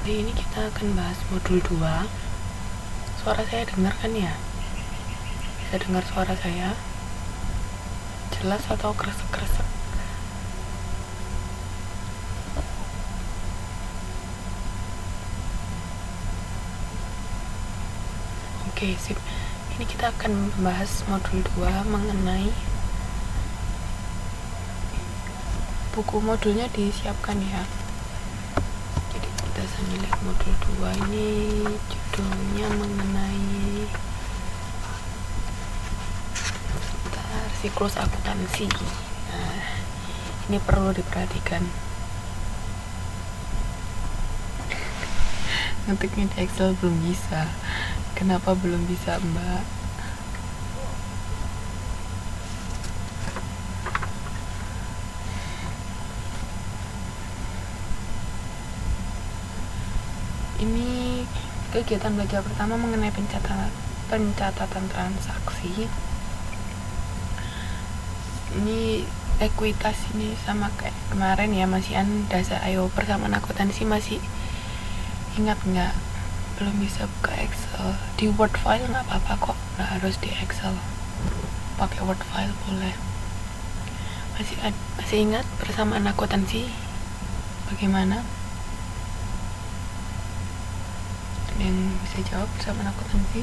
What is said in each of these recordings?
Kali ini kita akan bahas modul 2. Suara saya dengar kan ya? Bisa dengar suara saya? Jelas atau kresek-kresek? Oke, sip. Ini kita akan membahas modul 2 mengenai buku modulnya disiapkan ya. Jadi kita sambil lihat modul 2 ini judulnya mengenai siklus akuntansi. Nah, ini perlu diperhatikan. Ngetiknya di Excel belum bisa. Kenapa belum bisa, Mbak? Ini kegiatan belajar pertama mengenai pencatatan transaksi. Ini ekuitas ini sama kayak kemarin ya, masih dasar persamaan akuntansi. Masih ingat nggak? Belum bisa buka Excel. Di Word file nggak apa-apa kok, nggak harus di Excel, pakai Word file boleh. Masih ingat persamaan akuntansi bagaimana? Yang bisa jawab persamaan akuntansi?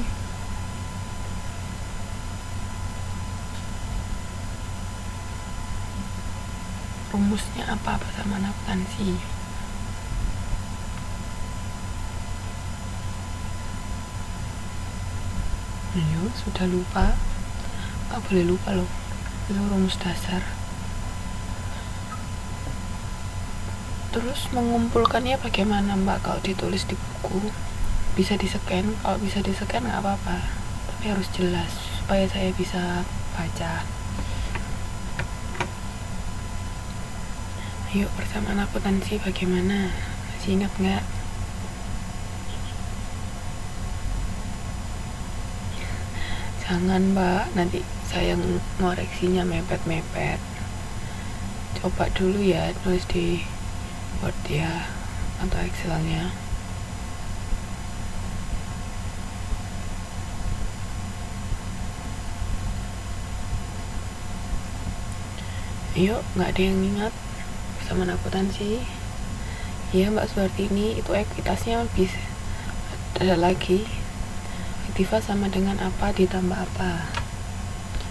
Rumusnya apa persamaan akuntansi? Ayo, sudah lupa? Nggak boleh lupa loh, itu rumus dasar. Terus mengumpulkannya bagaimana, Mbak? Kalau ditulis di buku bisa di-scan. Kalau bisa di-scan nggak apa-apa, tapi harus jelas supaya saya bisa baca. Ayo, persamaan akuntansi bagaimana? Masih ingat nggak? Jangan, Mbak, nanti saya ngoreksinya mepet-mepet. Coba dulu ya, tulis di Word ya, atau Excelnya. Yuk, nggak ada yang ingat persamaan akuntansi? Iya, Mbak Suhartini, itu ekuitasnya bisa ada lagi. Aktiva sama dengan apa ditambah apa.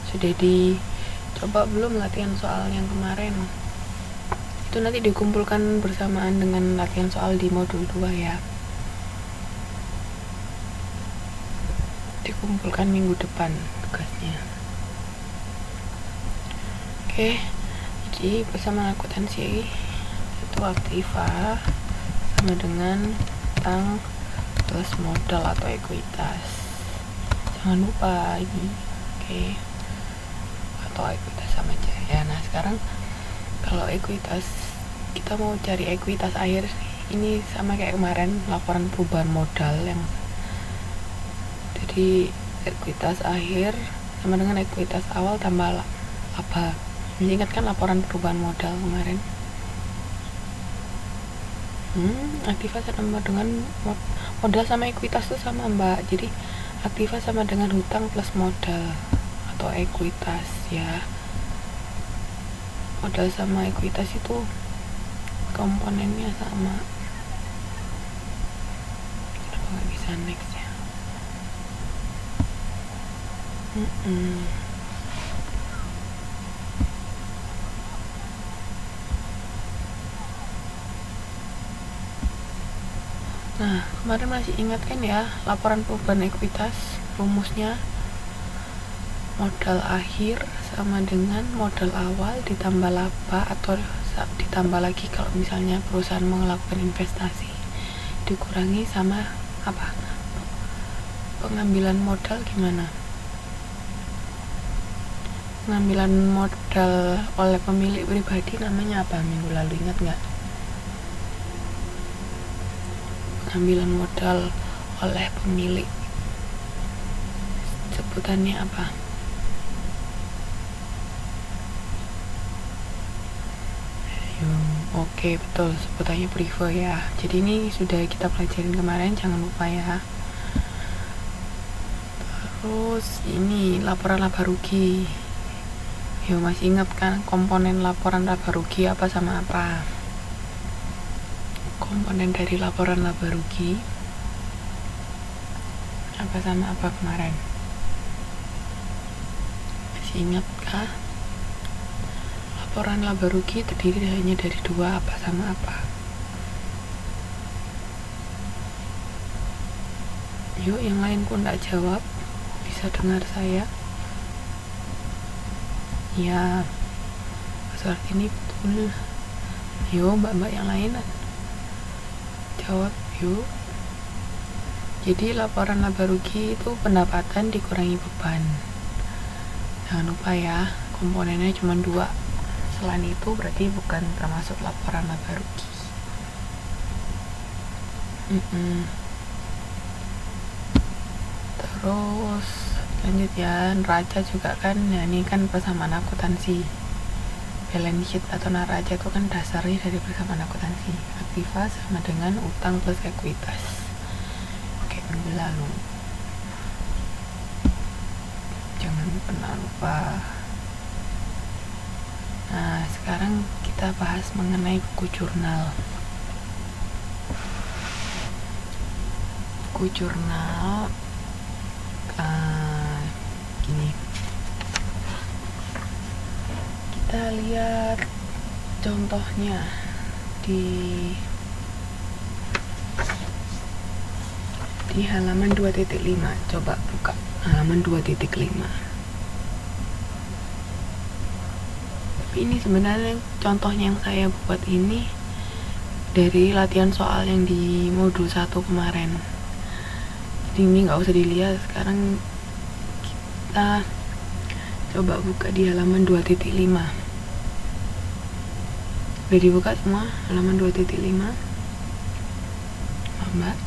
Sudah dicoba belum latihan soal yang kemarin? Itu nanti dikumpulkan bersamaan dengan latihan soal di modul 2 ya. Dikumpulkan minggu depan tugasnya. Oke, jadi persamaan akuntansi itu aktiva sama dengan utang plus modal atau ekuitas. Jangan lupa ini. Oke. Atau ekuitas sama aja ya. Nah, sekarang kalau ekuitas, kita mau cari ekuitas akhir. Ini sama kayak kemarin, laporan perubahan modal yang jadi ekuitas akhir sama dengan ekuitas awal tambah laba. Ingat kan laporan perubahan modal kemarin? Aktiva sama dengan modal sama ekuitas itu sama, Mbak. Jadi aktiva sama dengan hutang plus modal atau ekuitas ya. Modal sama ekuitas itu komponennya sama. Kenapa nggak bisa next ya? Nah, kemarin masih ingat kan ya, laporan perubahan ekuitas rumusnya modal akhir sama dengan modal awal ditambah laba, atau ditambah lagi kalau misalnya perusahaan melakukan investasi, dikurangi sama apa? Pengambilan modal gimana? Pengambilan modal oleh pemilik pribadi namanya apa minggu lalu, ingat nggak? Pengambilan modal oleh pemilik, sebutannya apa? Ayo, Oke, betul, sebutannya privo ya. Jadi ini sudah kita pelajarin kemarin, jangan lupa ya. Terus ini laporan laba rugi. Yo, masih ingat kan komponen laporan laba rugi apa sama apa? Komponen dari laporan laba rugi apa sama apa kemarin? Masih ingat kah? Laporan laba rugi terdiri hanya dari dua, apa sama apa? Yuk, yang lain pun tidak jawab, bisa dengar saya? Ya, soal ini betul. Yuk, mbak-mbak yang lain jawab yuk. Jadi laporan laba rugi itu pendapatan dikurangi beban. Jangan lupa ya, komponennya cuma dua. Selain itu berarti bukan termasuk laporan laba rugi. Terus lanjut ya, neraca juga kan. Ya, ini kan persamaan akuntansi. Balance sheet atau neraca itu kan dasarnya dari persamaan akuntansi. Aktiva sama dengan utang plus ekuitas. Oke, minggu lalu. Jangan pernah lupa. Nah, sekarang kita bahas mengenai buku jurnal. Buku jurnal gini. Kita lihat contohnya di halaman 2.5. Coba buka halaman 2.5. Tapi ini sebenarnya contohnya yang saya buat ini dari latihan soal yang di modul 1 kemarin. Jadi ini nggak usah dilihat. Sekarang kita coba buka di halaman 2.5. Udah dibuka semua halaman 2.5? Mbak?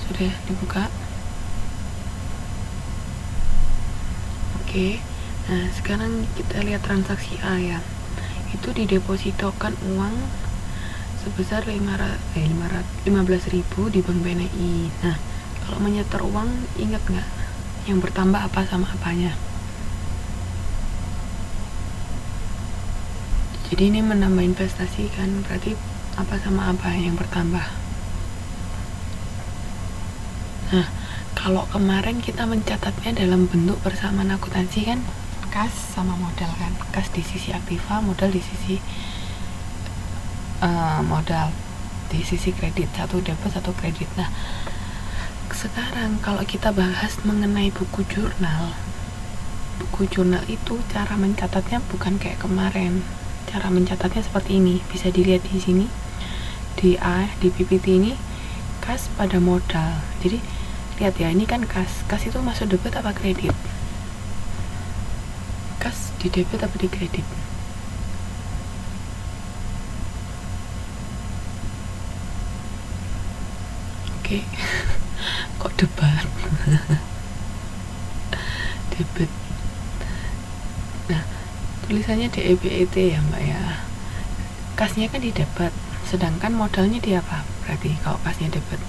Sudah dibuka? Oke. Nah, sekarang kita lihat transaksi A ya. Itu didepositokan uang sebesar 15.000 di Bank BNI. Nah, kalau menyetor uang, ingat nggak yang bertambah apa sama apanya? Jadi ini menambah investasi kan, berarti apa sama apa yang bertambah? Nah, kalau kemarin kita mencatatnya dalam bentuk persamaan akuntansi kan, kas sama modal kan, kas di sisi aktiva, modal di sisi modal di sisi kredit, satu debit satu kredit. Nah, sekarang kalau kita bahas mengenai buku jurnal itu cara mencatatnya bukan kayak kemarin. Cara mencatatnya seperti ini, bisa dilihat di sini di PPT ini, kas pada modal. Jadi lihat ya, ini kan kas itu masuk debit apa kredit? Kas di debit apa di kredit? Oke. Kok debat? Debit. Nah, tulisannya DEBIT ya mbak ya. Kasnya kan di debit, sedangkan modalnya di apa? Berarti kalau kasnya debit.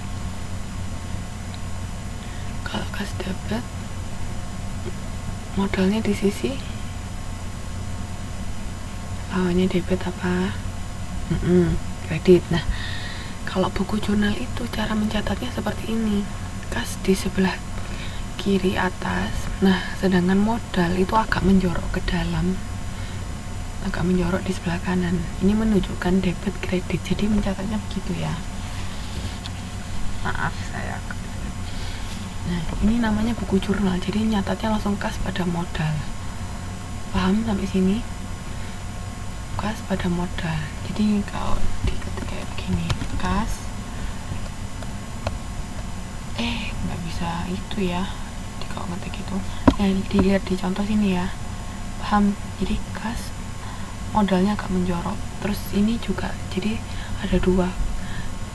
Kalau kas debit, modalnya di sisi lawannya debit apa? Kredit. Nah, kalau buku jurnal itu cara mencatatnya seperti ini. Kas di sebelah kiri atas. Nah, sedangkan modal itu agak menjorok ke dalam, agak menjorok di sebelah kanan. Ini menunjukkan debit kredit. Jadi mencatatnya begitu ya. Maaf saya. Nah, ini namanya buku jurnal. Jadi nyatatnya langsung kas pada modal. Paham sampai sini? Kas pada modal. Jadi kalau diketik kayak begini, kas nggak bisa itu ya, kalau ngetik itu dilihat di contoh sini ya, paham? Jadi kas modalnya agak menjorok. Terus ini juga, jadi ada dua,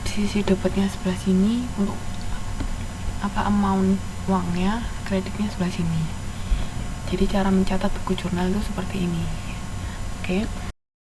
di sisi debitnya sebelah sini untuk apa amount uangnya, kreditnya sebelah sini. Jadi cara mencatat buku jurnal itu seperti ini. Oke,